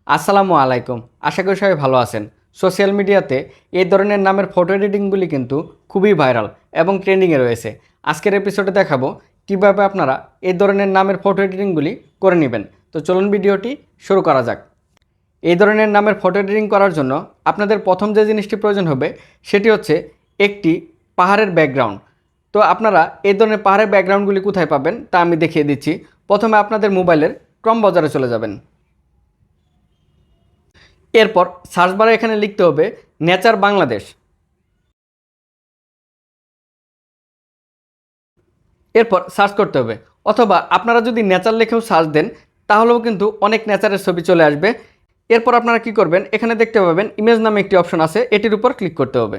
আসসালামু আলাইকুম। আশা করি সবাই ভালো আছেন। সোশ্যাল মিডিয়াতে এই ধরনের নামের ফটো এডিটিংগুলি কিন্তু খুবই ভাইরাল এবং ট্রেন্ডিংয়ে রয়েছে। আজকের এপিসোডে দেখাবো কিভাবে আপনারা এই ধরনের নামের ফটো এডিটিংগুলি করে নেবেন। তো চলুন ভিডিওটি শুরু করা যাক। এই ধরনের নামের ফটো এডিটিং করার জন্য আপনাদের প্রথম যে জিনিসটি প্রয়োজন হবে সেটি হচ্ছে একটি পাহাড়ের ব্যাকগ্রাউন্ড। তো আপনারা এই ধরনের পাহাড়ের ব্যাকগ্রাউন্ডগুলি কোথায় পাবেন তা আমি দেখিয়ে দিচ্ছি। প্রথমে আপনাদের মোবাইলের ক্রম বাজারে চলে যাবেন। এরপর সার্চ বারে এখানে লিখতে হবে নেচার বাংলাদেশ। এরপর সার্চ করতে হবে, অথবা আপনারা যদি নেচার লিখেও সার্চ দেন তাহলেও কিন্তু অনেক নেচারের ছবি চলে আসবে। এরপর আপনারা কি করবেন, এখানে দেখতে পাবেন ইমেজ নামে একটি অপশন আছে, এটির উপর ক্লিক করতে হবে।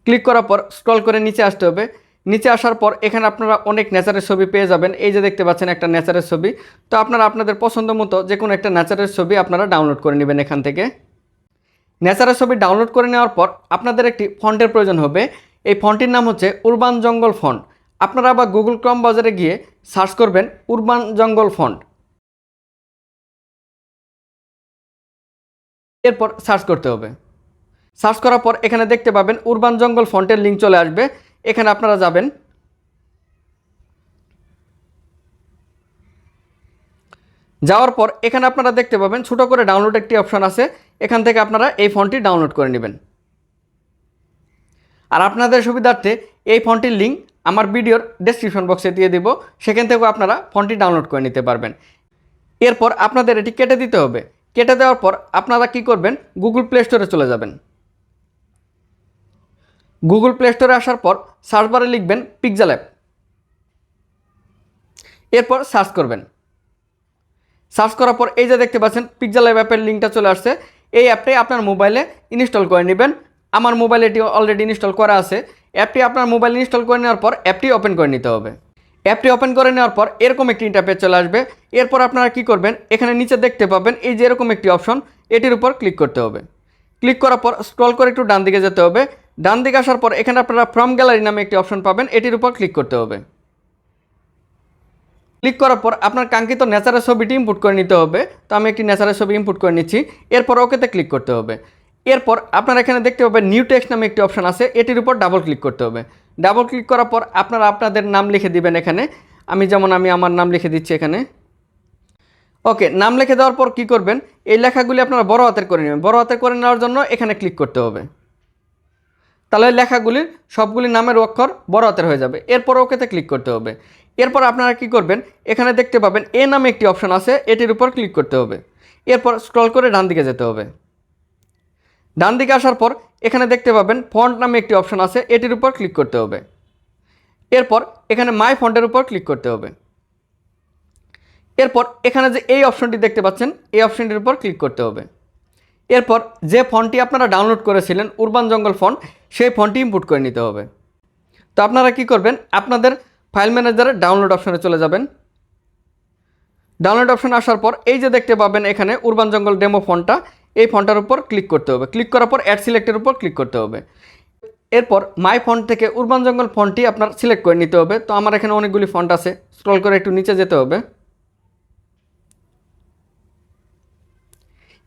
ক্লিক করার পর স্ক্রল করে নিচে আসতে হবে। নিচে আসার পর এখানে আপনারা অনেক নেচারের ছবি পেয়ে যাবেন। এই যে দেখতে পাচ্ছেন একটা নেচারের ছবি। তো আপনারা আপনাদের পছন্দ মতো যে কোনো একটা নেচারের ছবি আপনারা ডাউনলোড করে নেবেন এখান থেকে। নেচারের ছবি ডাউনলোড করে নেওয়ার পর আপনাদের একটি ফন্টের প্রয়োজন হবে। এই ফন্টটির নাম হচ্ছে উরবান জঙ্গল ফন্ট। আপনারা আবার গুগল ক্রোম বাজারে গিয়ে সার্চ করবেন উরবান জঙ্গল ফন্ট। এরপর সার্চ করতে হবে। সার্চ করার পর এখানে দেখতে পাবেন উরবান জঙ্গল ফন্টের লিঙ্ক চলে আসবে। এখানে আপনারা যাবেন। যাওয়ার পর এখানে আপনারা দেখতে পাবেন ছোটো করে ডাউনলোড একটি অপশন আছে, এখান থেকে আপনারা এই ফন্টটি ডাউনলোড করে নেবেন। আর আপনাদের সুবিধার্থে এই ফন্টটির লিঙ্ক আমার ভিডিওর ডেসক্রিপশন বক্সে দিয়ে দেব, সেখান থেকেও আপনারা ফন্টটি ডাউনলোড করে নিতে পারবেন। এরপর আপনাদের এটি কেটে দিতে হবে। কেটে দেওয়ার পর আপনারা কি করবেন, গুগল প্লে স্টোরে চলে যাবেন। গুগল প্লে স্টোরে আসার পর সার্চ বারে লিখবেন পিক্সেলঅ্যাপ। এরপর সার্চ করবেন। সার্চ করার পর এই যে দেখতে পাচ্ছেন পিক্সেলঅ্যাপ অ্যাপের লিঙ্কটা চলে আসছে। এই অ্যাপটাই আপনার মোবাইলে ইনস্টল করে নেবেন। আমার মোবাইলে এটি অলরেডি ইনস্টল করা আছে। অ্যাপটি আপনার মোবাইলে ইনস্টল করে নেওয়ার পর অ্যাপটি ওপেন করে নিতে হবে। অ্যাপটি ওপেন করে নেওয়ার পর এরকম একটি ইন্টারফেস চলে আসবে। এরপর আপনারা কি করবেন, এখানে নিচে দেখতে পাবেন এই যে এরকম একটি অপশন, এটির উপর ক্লিক করতে হবে। ক্লিক করার পর স্ক্রল করে একটু ডান দিকে যেতে হবে। ডান দিকে আসার পর এখানে আপনারা ফ্রম গ্যালারি নামে একটি অপশন পাবেন, এটির উপর ক্লিক করতে হবে। ক্লিক করার পর আপনার কাঙ্ক্ষিত নেচারের ছবিটি ইনপুট করে নিতে হবে। তো আমি একটি নেচারের ছবি ইনপুট করে নিচ্ছি। এরপর ওকেতে ক্লিক করতে হবে। এরপর আপনারা এখানে দেখতে পাবেন নিউ টেক্সট নামে একটি অপশন আছে, এটির উপর ডাবল ক্লিক করতে হবে। ডাবল ক্লিক করার পর আপনারা আপনাদের নাম লিখে দিবেন এখানে। আমি আমার নাম লিখে দিচ্ছি এখানে। ওকে, নাম লিখে দেওয়ার পর কি করবেন, এই লেখাগুলি আপনারা বড় হাতের করে নেবেন। বড় হাতের করে নেওয়ার জন্য এখানে ক্লিক করতে হবে। তাহলে লেখাগুলির সবগুলি নামের অক্ষর বড় হাতের হয়ে যাবে। এরপর ওকেতে ক্লিক করতে হবে। এরপর আপনারা কি করবেন, এখানে দেখতে পাবেন এ নামে একটি অপশন আছে, এটির উপর ক্লিক করতে হবে। এরপর স্ক্রল করে ডান দিকে যেতে হবে। ডান দিকে আসার পর এখানে দেখতে পাবেন ফন্ট নামে একটি অপশন আছে, এটির উপর ক্লিক করতে হবে। এরপর এখানে মাই ফন্টের উপর ক্লিক করতে হবে। এরপর এখানে যে এই অপশনটি দেখতে পাচ্ছেন, এই অপশনটির উপর ক্লিক করতে হবে। এরপর যে ফন্টটি আপনারা ডাউনলোড করেছিলেন উরবান জঙ্গল ফন্ট, সেই ফন্টটি ইনপুট করে নিতে হবে। তো আপনারা কি করবেন, আপনাদের ফাইল ম্যানেজারে ডাউনলোড অপশনে চলে যাবেন। ডাউনলোড অপশনে আসার পর এই যে দেখতে পাবেন এখানে উরবান জঙ্গল ডেমো ফন্টটা, এই ফন্টটার উপর ক্লিক করতে হবে। ক্লিক করার পর অ্যাড সিলেক্টের উপর ক্লিক করতে হবে। এরপর মাই ফন্ট থেকে উরবান জঙ্গল ফন্টটি আপনার সিলেক্ট করে নিতে হবে। তো আমার এখানে অনেকগুলি ফন্ট আছে, স্ক্রল করে একটু নিচে যেতে হবে।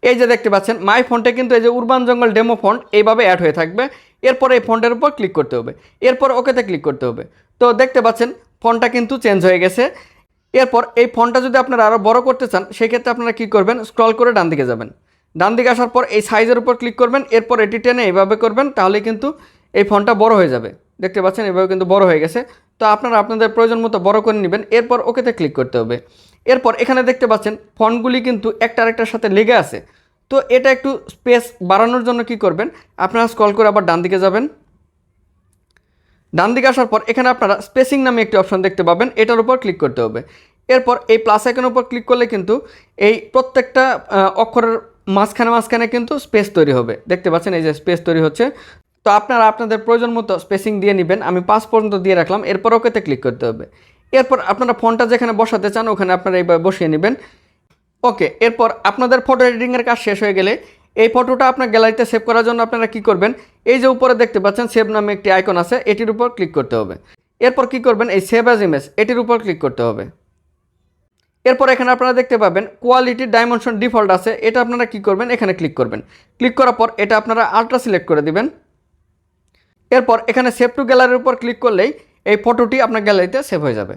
এই যে দেখতে পাচ্ছেন মাই ফন্টে কিন্তু এই যে উরবান জঙ্গল ডেমো ফন্ট এইভাবে অ্যাড হয়ে থাকবে। এরপর এই ফন্টের উপর ক্লিক করতে হবে। এরপর ওকেতে ক্লিক করতে হবে। তো দেখতে পাচ্ছেন ফন্টটা কিন্তু চেঞ্জ হয়ে গেছে। এরপর এই ফন্টটা যদি আপনারা আরও বড় করতে চান, সেক্ষেত্রে আপনারা কী করবেন, স্ক্রল করে ডান দিকে যাবেন। ডান দিকে আসার পর এই সাইজের উপর ক্লিক করবেন। এরপর এটি টেনে এইভাবে করবেন, তাহলে কিন্তু এই ফন্টটা বড় হয়ে যাবে। দেখতে পাচ্ছেন এভাবে কিন্তু বড় হয়ে গেছে। তো আপনারা আপনাদের প্রয়োজন মতো বড় করে নেবেন। এরপর ওকেতে ক্লিক করতে হবে। এরপর এখানে দেখতে পাচ্ছেন ফন্টগুলি কিন্তু একটা আরেকটার সাথে লেগে আছে। তো এটা একটু স্পেস বাড়ানোর জন্য কি করবেন, আপনারা স্ক্রল করে আবার ডান দিকে যাবেন। ডান দিকে আসার পর এখানে আপনারা স্পেসিং নামে একটি অপশন দেখতে পাবেন, এটার উপর ক্লিক করতে হবে। এরপর এই প্লাস আইকনের উপর ক্লিক করলে কিন্তু এই প্রত্যেকটা অক্ষরের মাঝখানে কিন্তু স্পেস তৈরি হবে। দেখতে পাচ্ছেন এই যে স্পেস তৈরি হচ্ছে। তো আপনারা আপনাদের প্রয়োজন মতো স্পেসিং দিয়ে নেবেন। আমি 5 পর্যন্ত দিয়ে রাখলাম। এরপর ওকেতে ক্লিক করতে হবে। এরপর আপনারা ফন্টটা যেখানে বসাতে চান ওখানে আপনারা এইভাবে বসিয়ে নেবেন। ওকে, এরপর আপনাদের ফটো এডিটিংয়ের কাজ শেষ হয়ে গেলে এই ফটোটা আপনার গ্যালারিতে সেভ করার জন্য আপনারা কি করবেন, এই যে উপরে দেখতে পাচ্ছেন সেভ নামে একটি আইকন আছে, এটির উপর ক্লিক করতে হবে। এরপর কি করবেন, এই সেভ অ্যাজ ইমেজ এটির উপর ক্লিক করতে হবে। এরপর এখানে আপনারা দেখতে পাবেন কোয়ালিটি ডাইমেনশন ডিফল্ট আছে, এটা আপনারা কি করবেন, এখানে ক্লিক করবেন। ক্লিক করার পর এটা আপনারা আলট্রা সিলেক্ট করে দিবেন। এরপর এখানে সেভ টু গ্যালারির উপর ক্লিক করলেই এই ফটোটি আপনার গ্যালারিতে সেভ হয়ে যাবে।